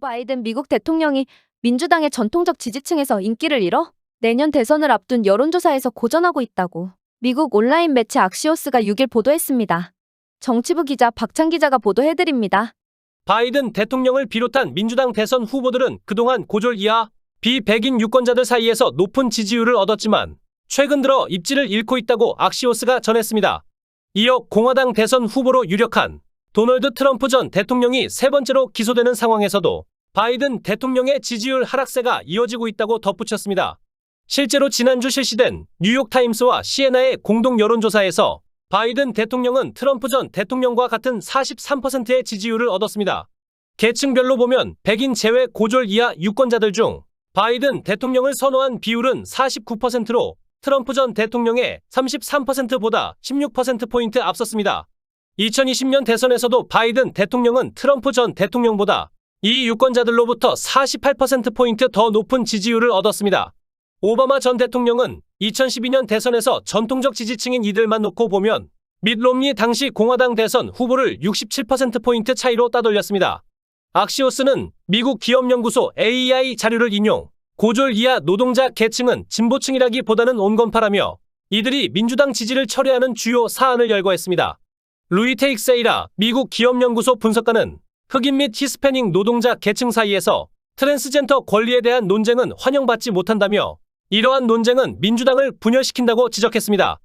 바이든 미국 대통령이 민주당의 전통적 지지층에서 인기를 잃어 내년 대선을 앞둔 여론조사에서 고전하고 있다고 미국 온라인 매체 악시오스가 6일 보도했습니다. 정치부 기자 박찬 기자가 보도해드립니다. 바이든 대통령을 비롯한 민주당 대선 후보들은 그동안 고졸 이하 비백인 유권자들 사이에서 높은 지지율을 얻었지만 최근 들어 입지를 잃고 있다고 악시오스가 전했습니다. 이어 공화당 대선 후보로 유력한 도널드 트럼프 전 대통령이 세 번째로 기소되는 상황에서도 바이든 대통령의 지지율 하락세가 이어지고 있다고 덧붙였습니다. 실제로 지난주 실시된 뉴욕타임스와 시에나의 공동 여론조사에서 바이든 대통령은 트럼프 전 대통령과 같은 43%의 지지율을 얻었습니다. 계층별로 보면 백인 제외 고졸 이하 유권자들 중 바이든 대통령을 선호한 비율은 49%로 트럼프 전 대통령의 33%보다 16%포인트 앞섰습니다. 2020년 대선에서도 바이든 대통령은 트럼프 전 대통령보다 이 유권자들로부터 48%포인트 더 높은 지지율을 얻었습니다. 오바마 전 대통령은 2012년 대선에서 전통적 지지층인 이들만 놓고 보면 밋 롬니 당시 공화당 대선 후보를 67%포인트 차이로 따돌렸습니다. 악시오스는 미국 기업연구소 AEI 자료를 인용, 고졸 이하 노동자 계층은 진보층이라기보다는 온건파라며 이들이 민주당 지지를 철회하는 주요 사안을 열거했습니다. 루이 테익세이라 미국 기업연구소 분석가는 흑인 및 히스패닉 노동자 계층 사이에서 트랜스젠더 권리에 대한 논쟁은 환영받지 못한다며 이러한 논쟁은 민주당을 분열시킨다고 지적했습니다.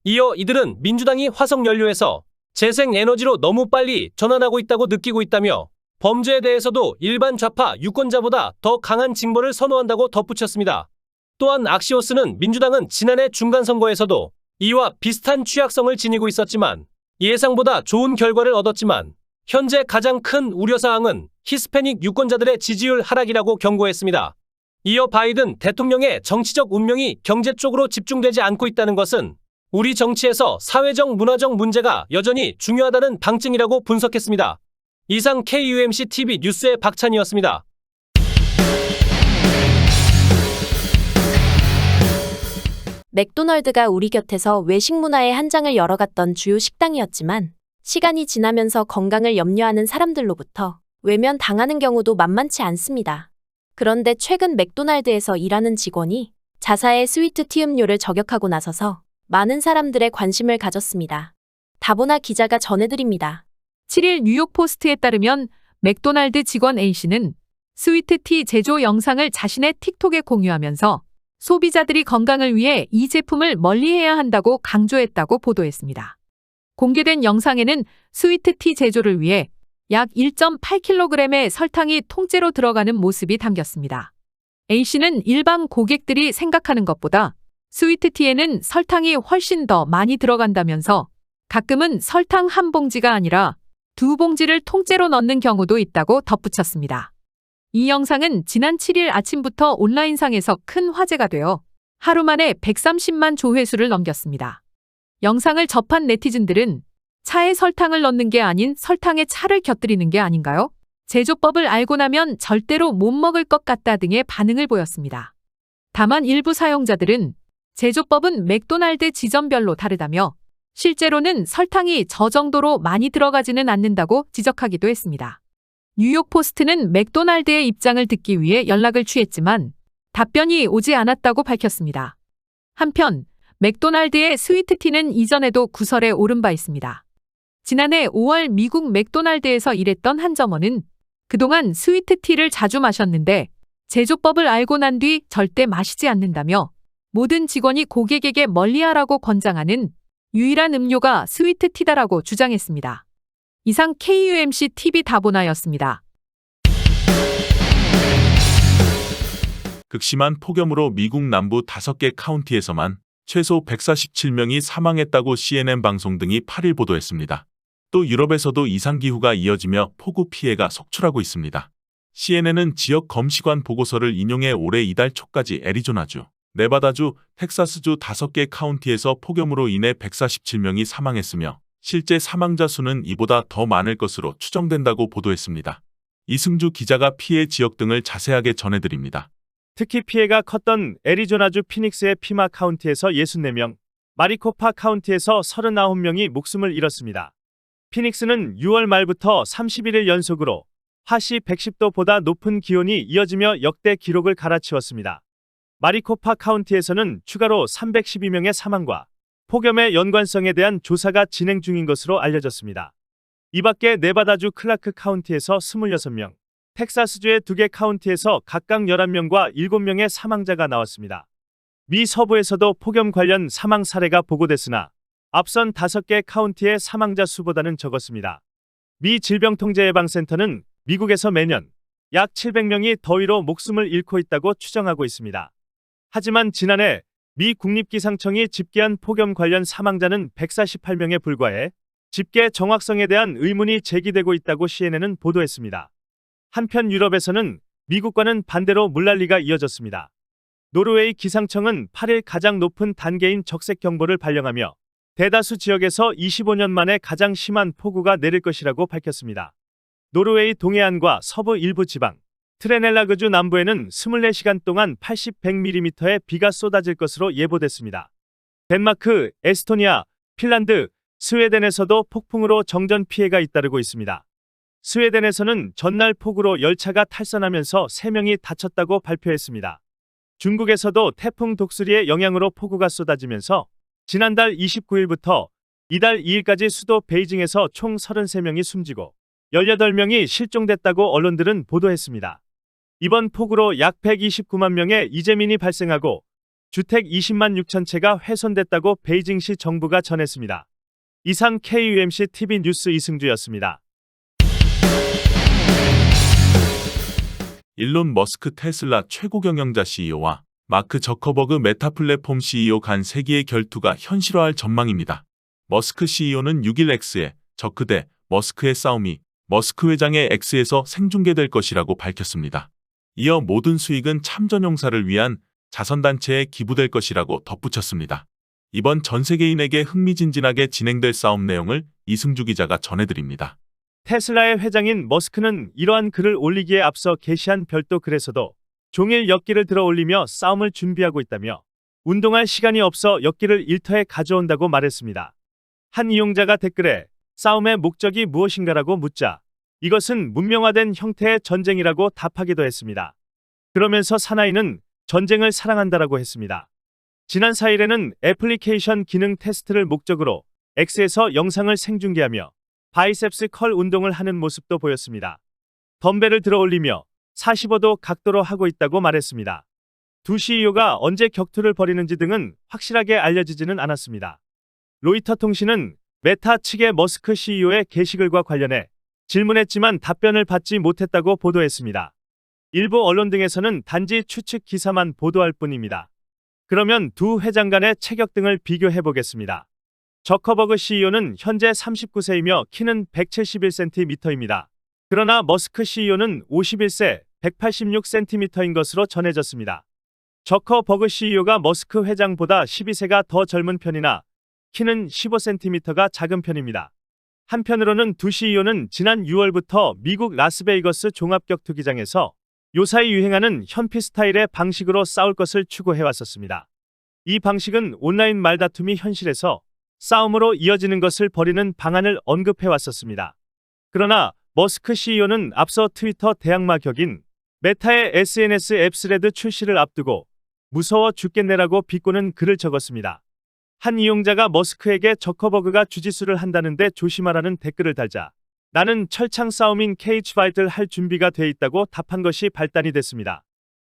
이어 이들은 민주당이 화석연료에서 재생에너지로 너무 빨리 전환하고 있다고 느끼고 있다며 범죄에 대해서도 일반 좌파 유권자보다 더 강한 징벌을 선호한다고 덧붙였습니다. 또한 악시오스는 민주당은 지난해 중간선거에서도 이와 비슷한 취약성을 지니고 있었지만 예상보다 좋은 결과를 얻었지만 현재 가장 큰 우려사항은 히스패닉 유권자들의 지지율 하락이라고 경고했습니다. 이어 바이든 대통령의 정치적 운명이 경제 쪽으로 집중되지 않고 있다는 것은 우리 정치에서 사회적 문화적 문제가 여전히 중요하다는 방증이라고 분석했습니다. 이상 KUMC-TV 뉴스의 박찬이었습니다. 맥도널드가 우리 곁에서 외식 문화의 한 장을 열어갔던 주요 식당이었지만 시간이 지나면서 건강을 염려하는 사람들로부터 외면당하는 경우도 만만치 않습니다. 그런데 최근 맥도날드에서 일하는 직원이 자사의 스위트티 음료를 저격하고 나서서 많은 사람들의 관심을 가졌습니다. 다보나 기자가 전해드립니다. 7일 뉴욕포스트에 따르면 맥도날드 직원 A씨는 스위트티 제조 영상을 자신의 틱톡에 공유하면서 소비자들이 건강을 위해 이 제품을 멀리해야 한다고 강조했다고 보도했습니다. 공개된 영상에는 스위트티 제조를 위해 약 1.8kg의 설탕이 통째로 들어가는 모습이 담겼습니다. A씨는 일반 고객들이 생각하는 것보다 스위트티에는 설탕이 훨씬 더 많이 들어간다면서 가끔은 설탕 한 봉지가 아니라 두 봉지를 통째로 넣는 경우도 있다고 덧붙였습니다. 이 영상은 지난 7일 아침부터 온라인상에서 큰 화제가 되어 하루 만에 130만 조회수를 넘겼습니다. 영상을 접한 네티즌들은 차에 설탕을 넣는 게 아닌 설탕에 차를 곁들이는 게 아닌가요? 제조법을 알고 나면 절대로 못 먹을 것 같다 등의 반응을 보였습니다. 다만 일부 사용자들은 제조법은 맥도날드 지점별로 다르다며 실제로는 설탕이 저 정도로 많이 들어가지는 않는다고 지적하기도 했습니다. 뉴욕포스트는 맥도날드의 입장을 듣기 위해 연락을 취했지만 답변이 오지 않았다고 밝혔습니다. 한편 맥도날드의 스위트티는 이전에도 구설에 오른 바 있습니다. 지난해 5월 미국 맥도날드에서 일했던 한 점원은 그동안 스위트티를 자주 마셨는데 제조법을 알고 난 뒤 절대 마시지 않는다며 모든 직원이 고객에게 멀리하라고 권장하는 유일한 음료가 스위트티다라고 주장했습니다. 이상 KUMC-TV 다보나였습니다. 극심한 폭염으로 미국 남부 5개 카운티에서만 최소 147명이 사망했다고 CNN 방송 등이 8일 보도했습니다. 또 유럽에서도 이상기후가 이어지며 폭우 피해가 속출하고 있습니다. CNN은 지역 검시관 보고서를 인용해 올해 이달 초까지 애리조나주, 네바다주, 텍사스주 5개 카운티에서 폭염으로 인해 147명이 사망했으며 실제 사망자 수는 이보다 더 많을 것으로 추정된다고 보도했습니다. 이승주 기자가 피해 지역 등을 자세하게 전해드립니다. 특히 피해가 컸던 애리조나주 피닉스의 피마 카운티에서 64명, 마리코파 카운티에서 39명이 목숨을 잃었습니다. 피닉스는 6월 말부터 31일 연속으로 하시 110도보다 높은 기온이 이어지며 역대 기록을 갈아치웠습니다. 마리코파 카운티에서는 추가로 312명의 사망과 폭염의 연관성에 대한 조사가 진행 중인 것으로 알려졌습니다. 이 밖에 네바다주 클라크 카운티에서 26명, 텍사스주의 2개 카운티에서 각각 11명과 7명의 사망자가 나왔습니다. 미 서부에서도 폭염 관련 사망 사례가 보고됐으나 앞선 5개 카운티의 사망자 수보다는 적었습니다. 미 질병통제예방센터는 미국에서 매년 약 700명이 더위로 목숨을 잃고 있다고 추정하고 있습니다. 하지만 지난해 미 국립기상청이 집계한 폭염 관련 사망자는 148명에 불과해 집계 정확성에 대한 의문이 제기되고 있다고 CNN은 보도했습니다. 한편 유럽에서는 미국과는 반대로 물난리가 이어졌습니다. 노르웨이 기상청은 8일 가장 높은 단계인 적색 경보를 발령하며 대다수 지역에서 25년 만에 가장 심한 폭우가 내릴 것이라고 밝혔습니다. 노르웨이 동해안과 서부 일부 지방, 트레넬라그주 남부에는 24시간 동안 80-100mm의 비가 쏟아질 것으로 예보됐습니다. 덴마크, 에스토니아, 핀란드, 스웨덴에서도 폭풍으로 정전 피해가 잇따르고 있습니다. 스웨덴에서는 전날 폭우로 열차가 탈선하면서 3명이 다쳤다고 발표했습니다. 중국에서도 태풍 독수리의 영향으로 폭우가 쏟아지면서 지난달 29일부터 이달 2일까지 수도 베이징에서 총 33명이 숨지고 18명이 실종됐다고 언론들은 보도했습니다. 이번 폭우로 약 129만 명의 이재민이 발생하고 주택 20만 6천 채가 훼손됐다고 베이징시 정부가 전했습니다. 이상 KUMC TV 뉴스 이승주였습니다. 일론 머스크 테슬라 최고 경영자 CEO와 마크 저커버그 메타 플랫폼 CEO 간 세기의 결투가 현실화할 전망입니다. 머스크 CEO는 6일 X에 저크 대 머스크의 싸움이 머스크 회장의 X에서 생중계될 것이라고 밝혔습니다. 이어 모든 수익은 참전용사를 위한 자선단체에 기부될 것이라고 덧붙였습니다. 이번 전 세계인에게 흥미진진하게 진행될 싸움 내용을 이승주 기자가 전해드립니다. 테슬라의 회장인 머스크는 이러한 글을 올리기에 앞서 게시한 별도 글에서도 종일 역기를 들어 올리며 싸움을 준비하고 있다며 운동할 시간이 없어 역기를 일터에 가져온다고 말했습니다. 한 이용자가 댓글에 싸움의 목적이 무엇인가라고 묻자 이것은 문명화된 형태의 전쟁이라고 답하기도 했습니다. 그러면서 사나이는 전쟁을 사랑한다라고 했습니다. 지난 4일에는 애플리케이션 기능 테스트를 목적으로 X에서 영상을 생중계하며 바이셉스 컬 운동을 하는 모습도 보였습니다. 덤벨을 들어 올리며 45도 각도로 하고 있다고 말했습니다. 두 CEO가 언제 격투를 벌이는지 등은 확실하게 알려지지는 않았습니다. 로이터 통신은 메타 측의 머스크 CEO의 게시글과 관련해 질문했지만 답변을 받지 못했다고 보도했습니다. 일부 언론 등에서는 단지 추측 기사만 보도할 뿐입니다. 그러면 두 회장 간의 체격 등을 비교해 보겠습니다. 저커버그 CEO는 현재 39세이며 키는 171cm입니다. 그러나 머스크 CEO는 51세, 186cm인 것으로 전해졌습니다. 저커버그 CEO가 머스크 회장보다 12세가 더 젊은 편이나 키는 15cm가 작은 편입니다. 한편으로는 두 CEO는 지난 6월부터 미국 라스베이거스 종합격투기장에서 요사이 유행하는 현피 스타일의 방식으로 싸울 것을 추구해왔었습니다. 이 방식은 온라인 말다툼이 현실에서 싸움으로 이어지는 것을 벌이는 방안을 언급해왔었습니다. 그러나 머스크 CEO는 앞서 트위터 대항마 격인 메타의 SNS 앱 스레드 출시를 앞두고 무서워 죽겠네라고 비꼬는 글을 적었습니다. 한 이용자가 머스크에게 저커버그가 주짓수를 한다는데 조심하라는 댓글을 달자 나는 철창 싸움인 케이지 파이트를 할 준비가 돼 있다고 답한 것이 발단이 됐습니다.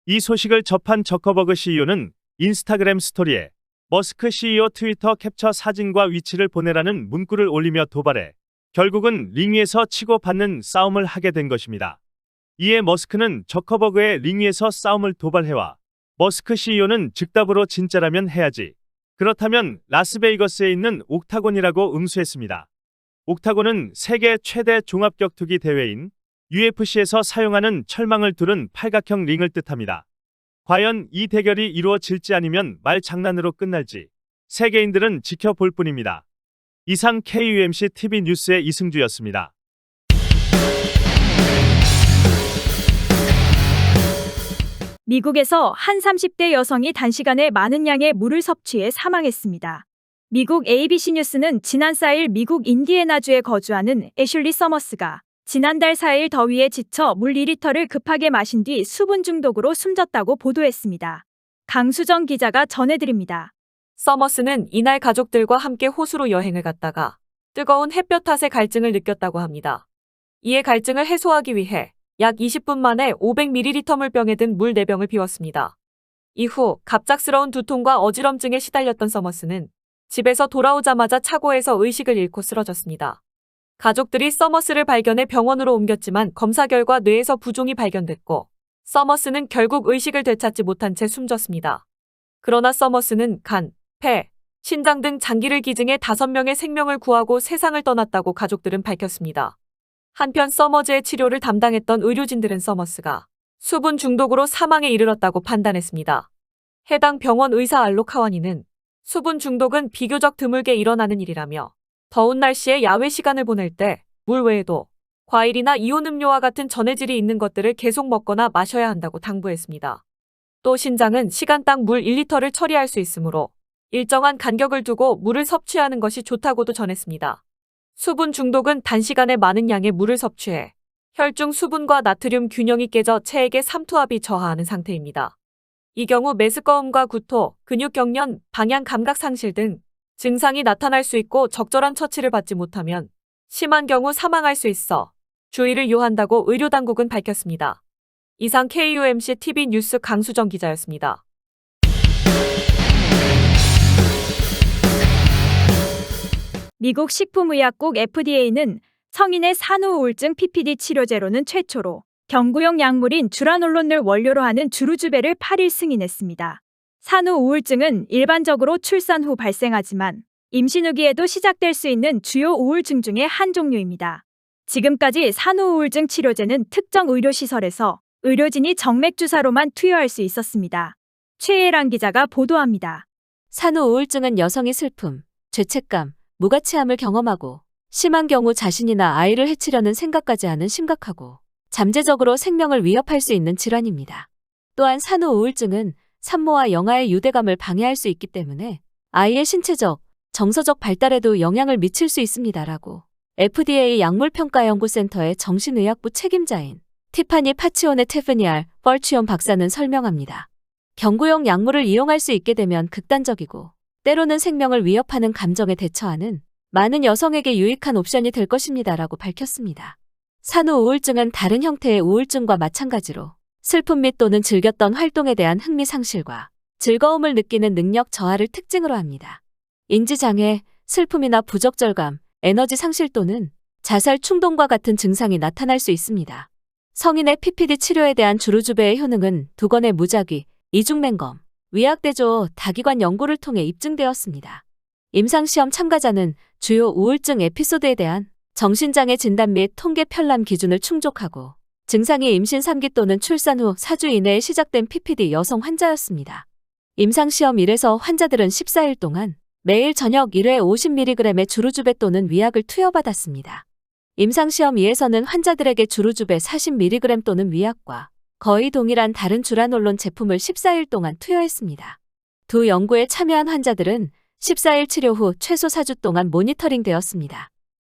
이 소식을 접한 저커버그 CEO는 인스타그램 스토리에 머스크 CEO 트위터 캡처 사진과 위치를 보내라는 문구를 올리며 도발해 결국은 링 위에서 치고받는 싸움을 하게 된 것입니다. 이에 머스크는 저커버그의 링 위에서 싸움을 도발해와 머스크 CEO는 즉답으로 진짜라면 해야지. 그렇다면 라스베이거스에 있는 옥타곤이라고 응수했습니다. 옥타곤은 세계 최대 종합격투기 대회인 UFC에서 사용하는 철망을 두른 팔각형 링을 뜻합니다. 과연 이 대결이 이루어질지 아니면 말장난으로 끝날지 세계인들은 지켜볼 뿐입니다. 이상 KUMC TV 뉴스의 이승주였습니다. 미국에서 한 30대 여성이 단시간에 많은 양의 물을 섭취해 사망했습니다. 미국 ABC 뉴스는 지난 4일 미국 인디애나주에 거주하는 애슐리 서머스가 지난달 4일 더위에 지쳐 물 2리터를 급하게 마신 뒤 수분 중독으로 숨졌다고 보도했습니다. 강수정 기자가 전해드립니다. 서머스는 이날 가족들과 함께 호수로 여행을 갔다가 뜨거운 햇볕 탓에 갈증을 느꼈다고 합니다. 이에 갈증을 해소하기 위해 약 20분 만에 500ml 물병에 든 물 4병을 비웠습니다. 이후 갑작스러운 두통과 어지럼증에 시달렸던 서머스는 집에서 돌아오자마자 차고에서 의식을 잃고 쓰러졌습니다. 가족들이 서머스를 발견해 병원으로 옮겼지만 검사 결과 뇌에서 부종이 발견됐고 서머스는 결국 의식을 되찾지 못한 채 숨졌습니다. 그러나 서머스는 간, 폐, 신장 등 장기를 기증해 5명의 생명을 구하고 세상을 떠났다고 가족들은 밝혔습니다. 한편 서머즈의 치료를 담당했던 의료진들은 서머스가 수분 중독으로 사망에 이르렀다고 판단했습니다. 해당 병원 의사 알록 하와니는 수분 중독은 비교적 드물게 일어나는 일이라며 더운 날씨에 야외 시간을 보낼 때 물 외에도 과일이나 이온 음료와 같은 전해질이 있는 것들을 계속 먹거나 마셔야 한다고 당부했습니다. 또 신장은 시간당 물 1리터를 처리할 수 있으므로 일정한 간격을 두고 물을 섭취하는 것이 좋다고도 전했습니다. 수분 중독은 단시간에 많은 양의 물을 섭취해 혈중 수분과 나트륨 균형이 깨져 체액의 삼투압이 저하하는 상태입니다. 이 경우 메스꺼움과 구토, 근육 경련, 방향 감각 상실 등 증상이 나타날 수 있고 적절한 처치를 받지 못하면 심한 경우 사망할 수 있어 주의를 요한다고 의료당국은 밝혔습니다. 이상 KUMC TV 뉴스 강수정 기자였습니다. 미국 식품의약국 FDA는 성인의 산후 우울증 PPD 치료제로는 최초로 경구용 약물인 주라놀론을 원료로 하는 주루주베를 8일 승인했습니다. 산후우울증은 일반적으로 출산 후 발생하지만 임신 후기에도 시작될 수 있는 주요 우울증 중의 한 종류입니다. 지금까지 산후우울증 치료제는 특정 의료시설에서 의료진이 정맥주사로만 투여할 수 있었습니다. 최예란 기자가 보도합니다. 산후우울증은 여성이 슬픔, 죄책감, 무가치함을 경험하고 심한 경우 자신이나 아이를 해치려는 생각까지 하는 심각하고 잠재적으로 생명을 위협할 수 있는 질환입니다. 또한 산후우울증은 산모와 영아의 유대감을 방해할 수 있기 때문에 아이의 신체적, 정서적 발달에도 영향을 미칠 수 있습니다라고 FDA 약물평가연구센터의 정신의학부 책임자인 티파니 파치오네 테프니알 펄치온 박사는 설명합니다. 경구용 약물을 이용할 수 있게 되면 극단적이고 때로는 생명을 위협하는 감정에 대처하는 많은 여성에게 유익한 옵션이 될 것입니다라고 밝혔습니다. 산후우울증은 다른 형태의 우울증과 마찬가지로 슬픔 및 또는 즐겼던 활동에 대한 흥미 상실과 즐거움을 느끼는 능력 저하를 특징으로 합니다. 인지장애, 슬픔이나 부적절감, 에너지 상실 또는 자살 충동과 같은 증상이 나타날 수 있습니다. 성인의 PPD 치료에 대한 주루주베의 효능은 2건의 무작위, 이중맹검, 위약대조 다기관 연구를 통해 입증되었습니다. 임상시험 참가자는 주요 우울증 에피소드에 대한 정신장애 진단 및 통계 편람 기준을 충족하고 증상이 임신 3기 또는 출산 후 4주 이내에 시작된 PPD 여성 환자였습니다. 임상시험 1에서 환자들은 14일 동안 매일 저녁 1회 50mg의 주루주베 또는 위약을 투여받았습니다. 임상시험 2에서는 환자들에게 주루주베 40mg 또는 위약과 거의 동일한 다른 주라놀론 제품을 14일 동안 투여했습니다. 두 연구에 참여한 환자들은 14일 치료 후 최소 4주 동안 모니터링 되었습니다.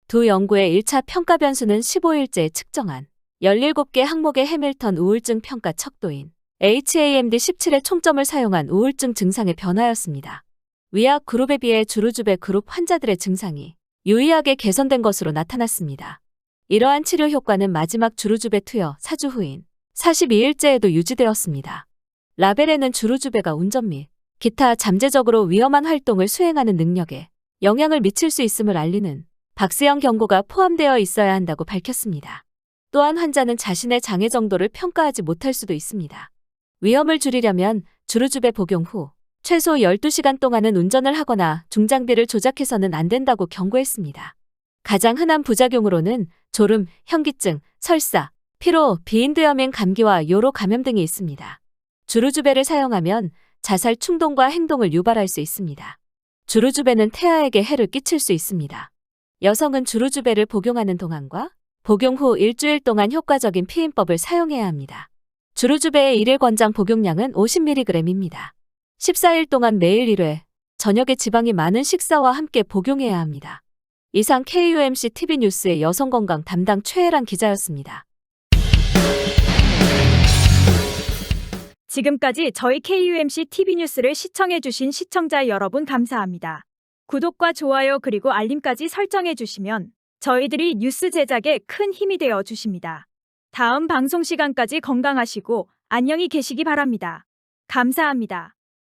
두 연구의 1차 평가 변수는 15일째에 측정한 17개 항목의 해밀턴 우울증 평가 척도인 HAMD-17의 총점을 사용한 우울증 증상의 변화였습니다. 위약 그룹에 비해 주루주베 그룹 환자들의 증상이 유의하게 개선된 것으로 나타났습니다. 이러한 치료 효과는 마지막 주루주베 투여 4주 후인 42일째에도 유지되었습니다. 라벨에는 주루주베가 운전 및 기타 잠재적으로 위험한 활동을 수행하는 능력에 영향을 미칠 수 있음을 알리는 박스형 경고가 포함되어 있어야 한다고 밝혔습니다. 또한 환자는 자신의 장애 정도를 평가하지 못할 수도 있습니다. 위험을 줄이려면 주루주베 복용 후 최소 12시간 동안은 운전을 하거나 중장비를 조작해서는 안 된다고 경고했습니다. 가장 흔한 부작용으로는 졸음, 현기증, 설사, 피로, 비인두염인 감기와 요로 감염 등이 있습니다. 주루주베를 사용하면 자살 충동과 행동을 유발할 수 있습니다. 주루주베는 태아에게 해를 끼칠 수 있습니다. 여성은 주루주베를 복용하는 동안과 복용 후 일주일 동안 효과적인 피임법을 사용해야 합니다. 주루주베의 일일 권장 복용량은 50mg입니다. 14일 동안 매일 1회, 저녁에 지방이 많은 식사와 함께 복용해야 합니다. 이상 KUMC TV 뉴스의 여성건강 담당 최혜란 기자였습니다. 지금까지 저희 KUMC TV 뉴스를 시청해주신 시청자 여러분 감사합니다. 구독과 좋아요 그리고 알림까지 설정해주시면 저희들이 뉴스 제작에 큰 힘이 되어 주십니다. 다음 방송 시간까지 건강하시고 안녕히 계시기 바랍니다. 감사합니다.